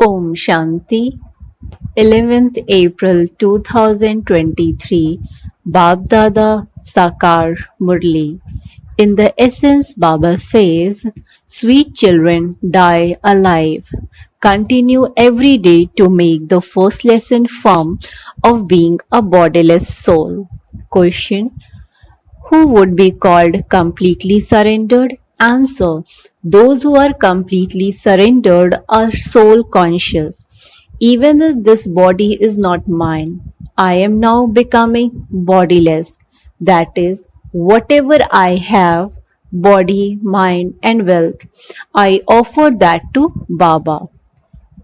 Om Shanti, 11th April 2023, Baapdada Sakar Murli. In the essence, Baba says, sweet children, die alive. Continue every day to make the first lesson firm of being a bodiless soul. Question: who would be called completely surrendered? Answer: those who are completely surrendered are soul conscious. Even if this body is not mine, I am now becoming bodiless. That is, whatever I have, body, mind, and wealth, I offer that to Baba.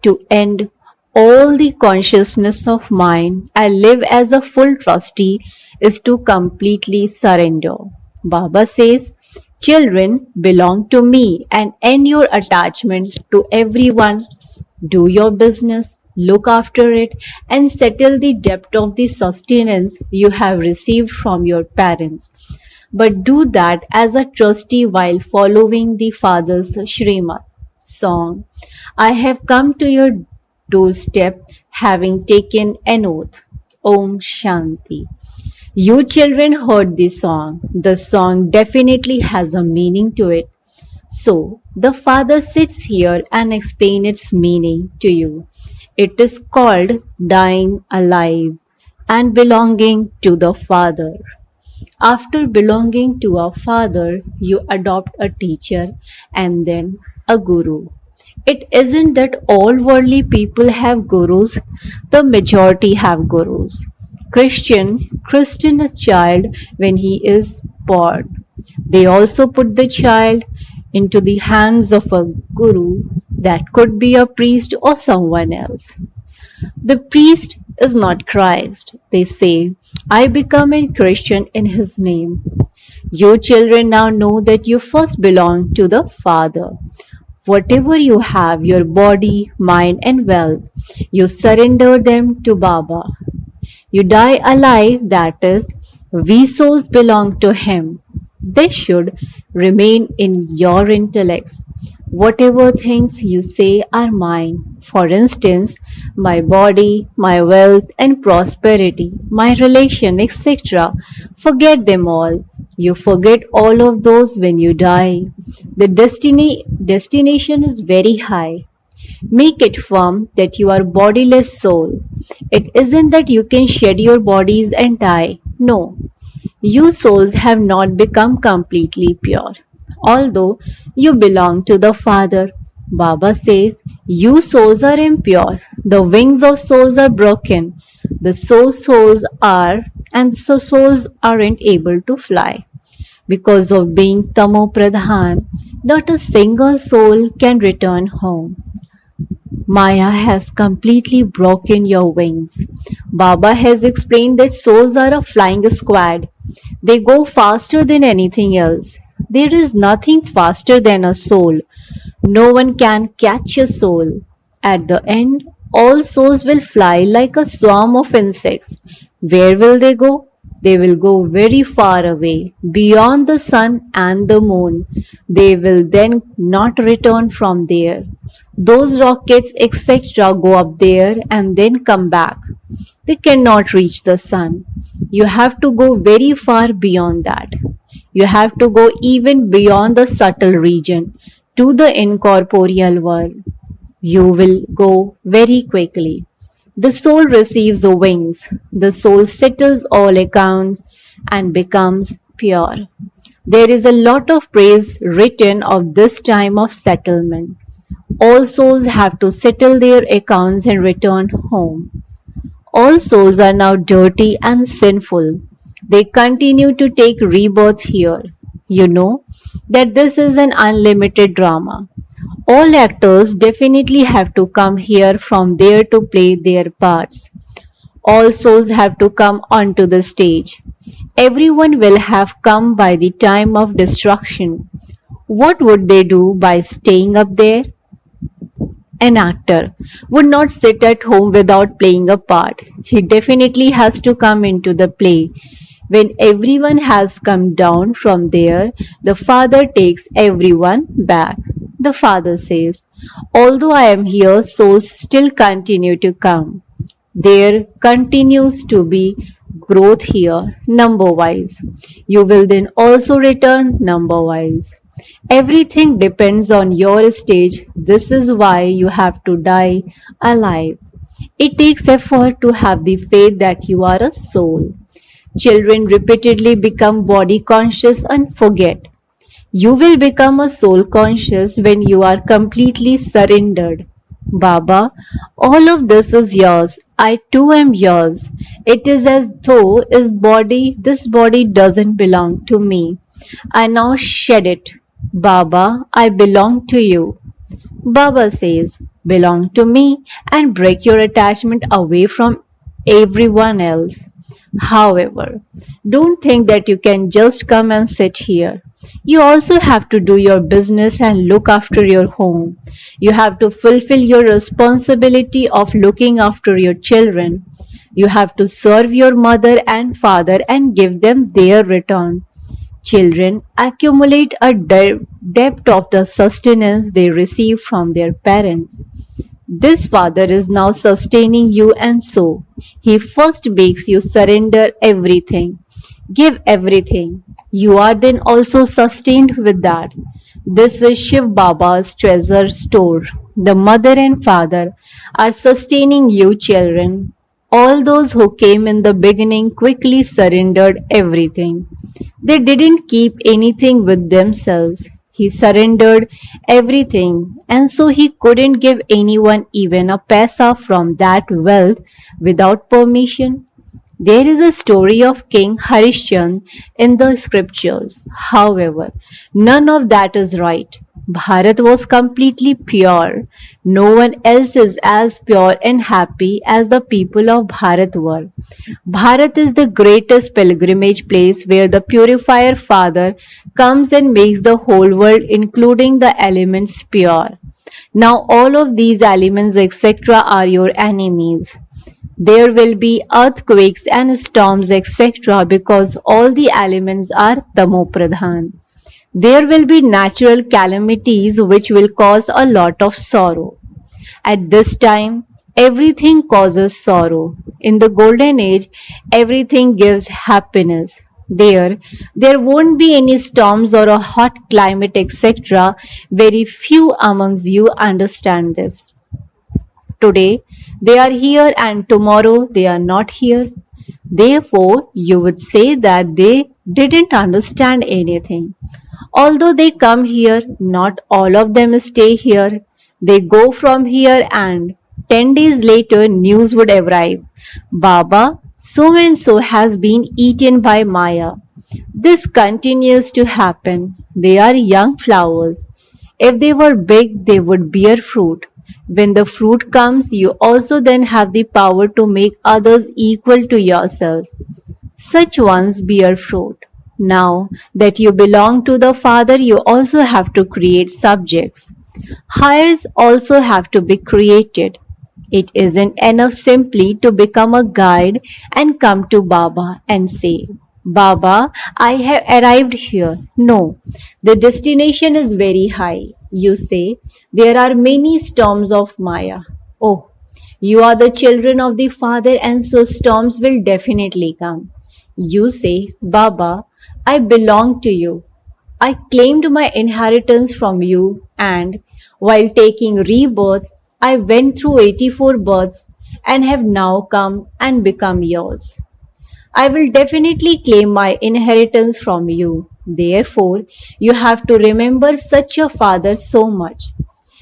To end all the consciousness of mind and live as a full trustee is to completely surrender. Baba says, children belong to me and end your attachment to everyone. Do your business, look after it, and settle the debt of the sustenance you have received from your parents. But do that as a trustee while following the Father's Shrimad song. I have come to your doorstep having taken an oath. Om Shanti. You children heard the song. The song definitely has a meaning to it. So, the Father sits here and explains its meaning to you. It is called dying alive and belonging to the Father. After belonging to a father, you adopt a teacher and then a guru. It isn't that all worldly people have gurus, the majority have gurus. Christian is child when he is born. They also put the child into the hands of a guru that could be a priest or someone else. The priest is not Christ. They say, I become a Christian in his name. You children now know that you first belong to the Father. Whatever you have, your body, mind, and wealth, you surrender them to Baba. You die alive, that is, we souls belong to Him. They should remain in your intellects. Whatever things you say are mine, for instance, my body, my wealth and prosperity, my relation, etc., forget them all. You forget all of those when you die. The destination is very high. Make it firm that you are bodiless soul. It isn't that you can shed your bodies and die. No, you souls have not become completely pure. Although you belong to the Father, Baba says, you souls are impure. The wings of souls are broken. The souls are, and so souls aren't able to fly. Because of being Tamo Pradhan, not a single soul can return home. Maya has completely broken your wings. Baba has explained that souls are a flying squad. They go faster than anything else. There is nothing faster than a soul. No one can catch a soul. At the end, all souls will fly like a swarm of insects. Where will they go? They will go very far away, beyond the sun and the moon. They will then not return from there. Those rockets, etc., go up there and then come back. They cannot reach the sun. You have to go very far beyond that. You have to go even beyond the subtle region to the incorporeal world. You will go very quickly. The soul receives the wings. The soul settles all accounts and becomes pure. There is a lot of praise written of this time of settlement. All souls have to settle their accounts and return home. All souls are now dirty and sinful. They continue to take rebirth here. You know that this is an unlimited drama. All actors definitely have to come here from there to play their parts. All souls have to come onto the stage. Everyone will have come by the time of destruction. What would they do by staying up there? An actor would not sit at home without playing a part. He definitely has to come into the play. When everyone has come down from there, the Father takes everyone back. The father says, although I am here, souls still continue to come. There continues to be growth here, number wise. You will then also return number wise. Everything depends on your stage. This is why you have to die alive. It takes effort to have the faith that you are a soul. Children repeatedly become body conscious and forget. You will become a soul conscious when you are completely surrendered. Baba, all of this is yours. I too am yours. It is as though this body doesn't belong to me. I now shed it. Baba, I belong to you. Baba says, belong to me and break your attachment away from everyone else. However, don't think that you can just come and sit here. You also have to do your business and look after your home. You have to fulfill your responsibility of looking after your children. You have to serve your mother and father and give them their return. Children accumulate a debt of the sustenance they receive from their parents. This father is now sustaining you, and so he first makes you surrender everything. Give everything. You are then also sustained with that. This is Shiv Baba's treasure store. The mother and father are sustaining you, children. All those who came in the beginning quickly surrendered everything. They didn't keep anything with themselves. He surrendered everything, and so he couldn't give anyone even a paisa from that wealth without permission. There is a story of King Harishchandra in the scriptures. However, none of that is right. Bharat was completely pure. No one else is as pure and happy as the people of Bharat were. Bharat is the greatest pilgrimage place where the purifier Father comes and makes the whole world, including the elements, pure. Now all of these elements, etc., are your enemies. There will be earthquakes and storms, etc., because all the elements are tamopradhan. There will be natural calamities which will cause a lot of sorrow. At this time, everything causes sorrow. In the golden age, everything gives happiness. There won't be any storms or a hot climate, etc. Very few amongst you understand this. Today they are here and tomorrow they are not here. Therefore, you would say that they didn't understand anything. Although they come here, not all of them stay here. They go from here and 10 days later news would arrive. Baba, so and so has been eaten by Maya. This continues to happen. They are young flowers. If they were big, they would bear fruit. When the fruit comes, you also then have the power to make others equal to yourselves. Such ones bear fruit. Now that you belong to the Father, you also have to create subjects. Hires also have to be created. It isn't enough simply to become a guide and come to Baba and say, Baba, I have arrived here. No, the destination is very high. You say, there are many storms of Maya. Oh, you are the children of the Father, and so storms will definitely come. You say, Baba, I belong to you. I claimed my inheritance from you, and while taking rebirth, I went through 84 births and have now come and become yours. I will definitely claim my inheritance from you. Therefore, you have to remember such a father so much.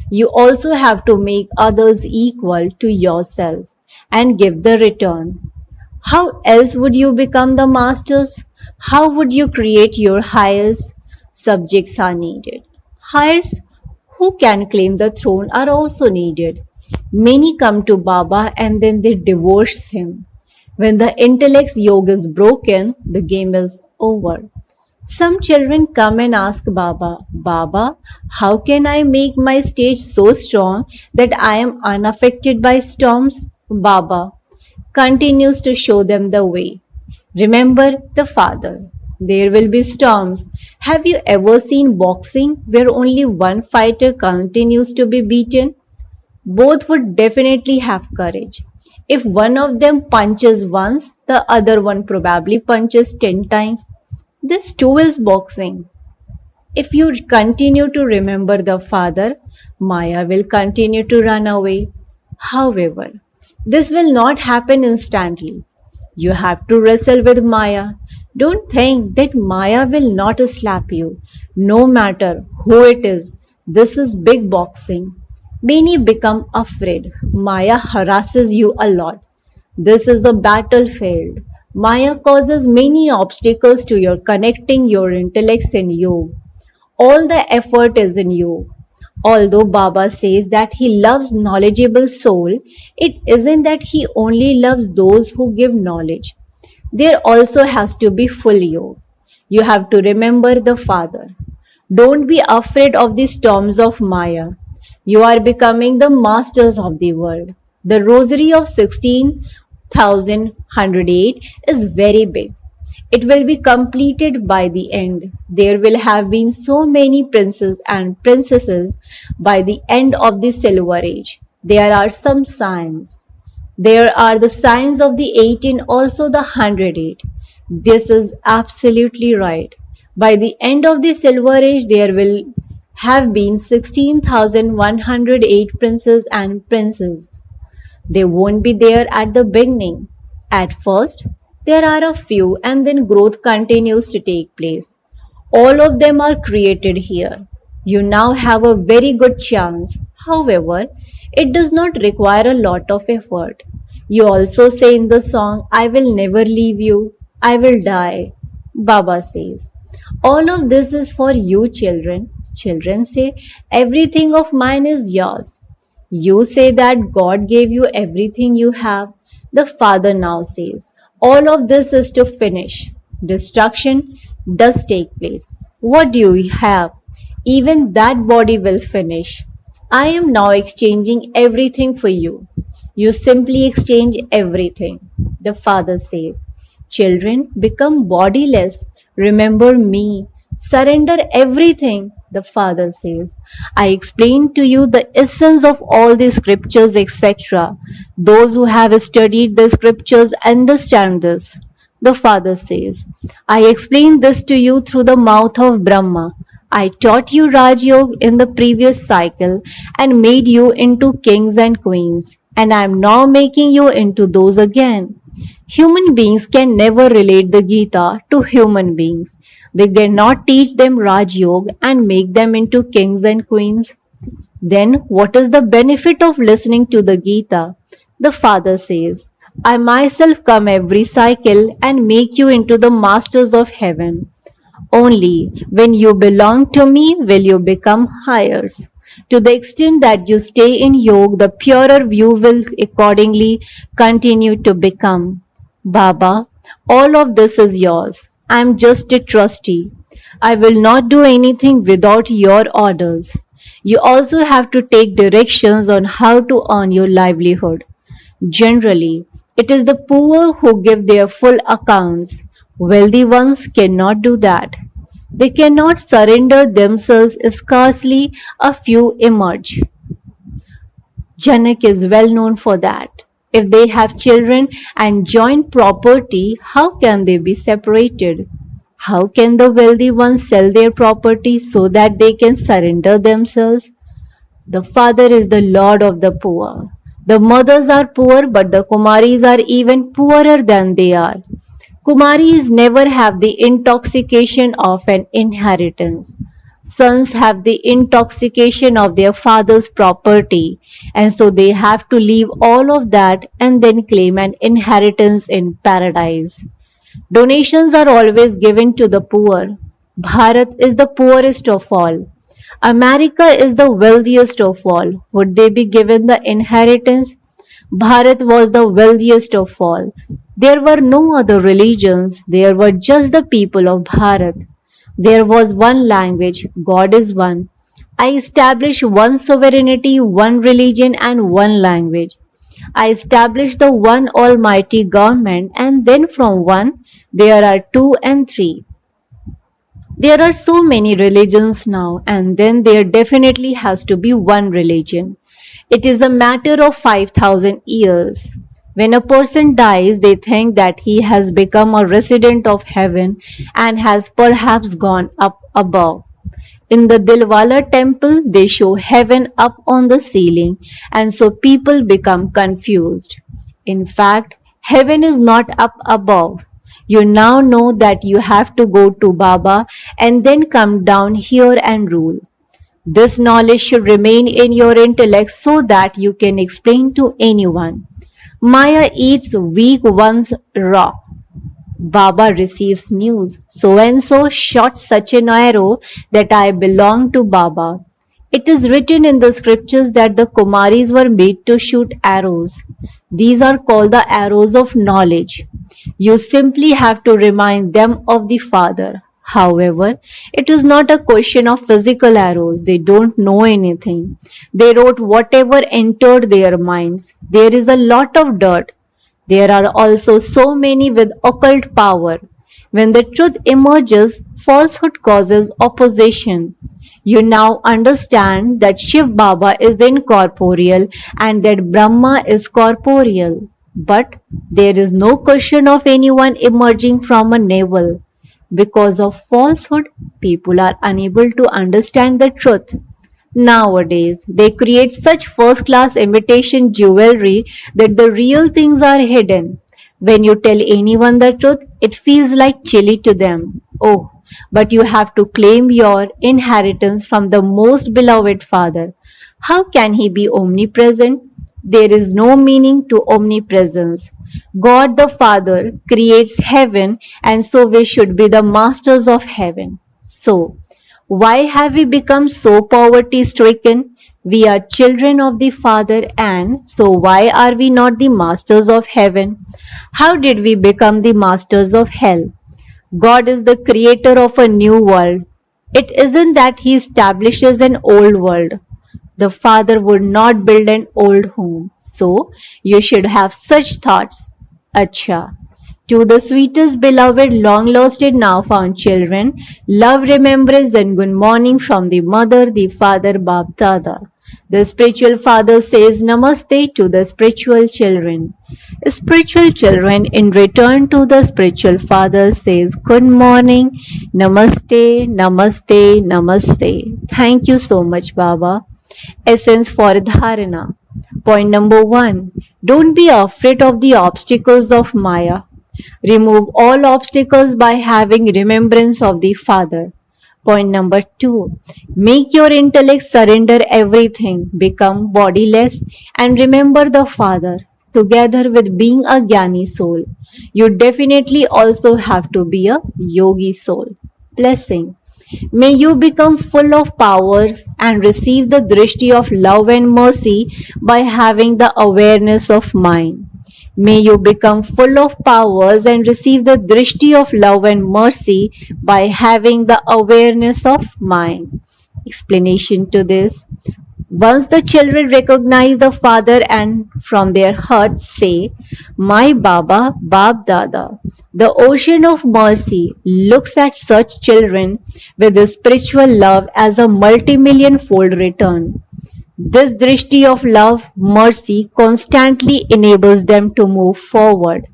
You also have to make others equal to yourself and give the return. How else would you become the masters? How would you create your heirs? Subjects are needed. Heirs who can claim the throne are also needed. Many come to Baba and then they divorce him. When the intellect's yoke is broken, the game is over. Some children come and ask Baba, Baba, how can I make my stage so strong that I am unaffected by storms? Baba continues to show them the way. Remember the Father. There will be storms. Have you ever seen boxing where only one fighter continues to be beaten? Both would definitely have courage. If one of them punches once, the other one probably punches 10 times. This too is boxing. If you continue to remember the father, Maya will continue to run away. However, this will not happen instantly. You have to wrestle with Maya. Don't think that Maya will not slap you, no matter who it is. This is big boxing. Many become afraid. Maya harasses you a lot. This is a battlefield. Maya causes many obstacles to your connecting your intellects in you. All the effort is in you. Although Baba says that he loves knowledgeable soul, it isn't that he only loves those who give knowledge. There also has to be full you. You have to remember the Father. Don't be afraid of the storms of Maya. You are becoming the masters of the world. The rosary of 16,108 is very big. It will be completed by the end. There will have been so many princes and princesses by the end of the Silver Age. There are some signs. There are the signs of the 18, also the 108. This is absolutely right. By the end of the Silver Age, there will have been 16,108 princes and princes. They won't be there at the beginning. At first, there are a few, and then growth continues to take place. All of them are created here. You now have a very good chance. However, it does not require a lot of effort. You also say in the song, I will never leave you, I will die. Baba says, all of this is for you, children. Children say, everything of mine is yours. You say that God gave you everything you have. The Father now says, all of this is to finish. Destruction does take place. What do you have? Even that body will finish. I am now exchanging everything for you. You simply exchange everything. The Father says, children, become bodiless. Remember me. Surrender everything. The Father says, I explained to you the essence of all the scriptures, etc. Those who have studied the scriptures understand this. The Father says, I explained this to you through the mouth of Brahma. I taught you Raj Yoga in the previous cycle and made you into kings and queens, and I am now making you into those again. Human beings can never relate the Gita to human beings. They cannot teach them Raj Yoga and make them into kings and queens. Then what is the benefit of listening to the Gita? The Father says, I myself come every cycle and make you into the masters of heaven. Only when you belong to me will you become heirs. To the extent that you stay in yoga, the purer you will accordingly continue to become. Baba, all of this is yours. I am just a trustee. I will not do anything without your orders. You also have to take directions on how to earn your livelihood. Generally, it is the poor who give their full accounts. Wealthy ones cannot do that. They cannot surrender themselves, scarcely a few emerge. Janak is well known for that. If they have children and joint property, how can they be separated? How can the wealthy ones sell their property so that they can surrender themselves? The father is the lord of the poor. The mothers are poor, but the Kumaris are even poorer than they are. Kumaris never have the intoxication of an inheritance. Sons have the intoxication of their father's property, and so they have to leave all of that and then claim an inheritance in paradise. Donations are always given to the poor. Bharat is the poorest of all. America is the wealthiest of all. Would they be given the inheritance? Bharat was the wealthiest of all. There were no other religions, there were just the people of Bharat. There was one language, God is one. I established one sovereignty, one religion, and one language. I established the one almighty government, and then from one there are two and three. There are so many religions now, and then there definitely has to be one religion. It is a matter of 5,000 years. When a person dies, they think that he has become a resident of heaven and has perhaps gone up above. In the Dilwala temple, they show heaven up on the ceiling, and so people become confused. In fact, heaven is not up above. You now know that you have to go to Baba and then come down here and rule. This knowledge should remain in your intellect so that you can explain to anyone. Maya eats weak ones raw. Baba receives news. So and so shot such an arrow that I belong to Baba. It is written in the scriptures that the Kumaris were made to shoot arrows. These are called the arrows of knowledge. You simply have to remind them of the Father. However, it is not a question of physical arrows. They don't know anything. They wrote whatever entered their minds. There is a lot of dirt. There are also so many with occult power. When the truth emerges, falsehood causes opposition. You now understand that Shiv Baba is incorporeal and that Brahma is corporeal. But there is no question of anyone emerging from a navel. Because of falsehood, people are unable to understand the truth. Nowadays, they create such first class imitation jewelry that the real things are hidden. When you tell anyone the truth, it feels like chili to them. Oh, but you have to claim your inheritance from the most beloved Father. How can He be omnipresent? There is no meaning to omnipresence. God the Father creates heaven, and so we should be the masters of heaven. So, why have we become so poverty stricken? We are children of the Father, and so why are we not the masters of heaven? How did we become the masters of hell? God is the creator of a new world. It isn't that He establishes an old world. The Father would not build an old home. So, you should have such thoughts. Acha. To the sweetest beloved, long lost and now found children, love, remembrance, and good morning from the mother, the father, Baapdada. The spiritual father says Namaste to the spiritual children. Spiritual children in return to the spiritual father says good morning, Namaste, Namaste, Namaste. Thank you so much, Baba. Essence for Dharana. Point number 1. Don't be afraid of the obstacles of Maya. Remove all obstacles by having remembrance of the Father. Point number 2. Make your intellect surrender everything, become bodiless, and remember the Father. Together with being a Jnani soul, you definitely also have to be a yogi soul. Blessing. May you become full of powers and receive the drishti of love and mercy by having the awareness of mind. May you become full of powers and receive the drishti of love and mercy by having the awareness of mind. Explanation to this. Once the children recognize the Father and from their hearts say, My Baba, Baapdada, the ocean of mercy looks at such children with spiritual love as a multi-million fold return. This drishti of love, mercy constantly enables them to move forward.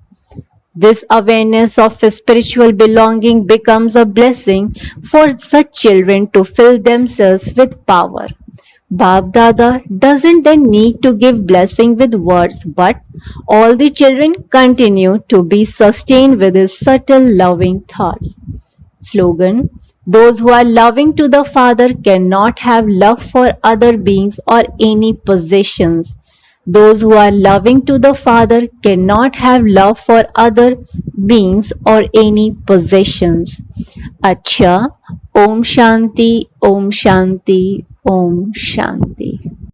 This awareness of spiritual belonging becomes a blessing for such children to fill themselves with power. Baapdada doesn't then need to give blessing with words, but all the children continue to be sustained with his subtle loving thoughts. Slogan. Those who are loving to the Father cannot have love for other beings or any possessions. Those who are loving to the Father cannot have love for other beings or any possessions. Acha. Om Shanti, Om Shanti, Om Shanti.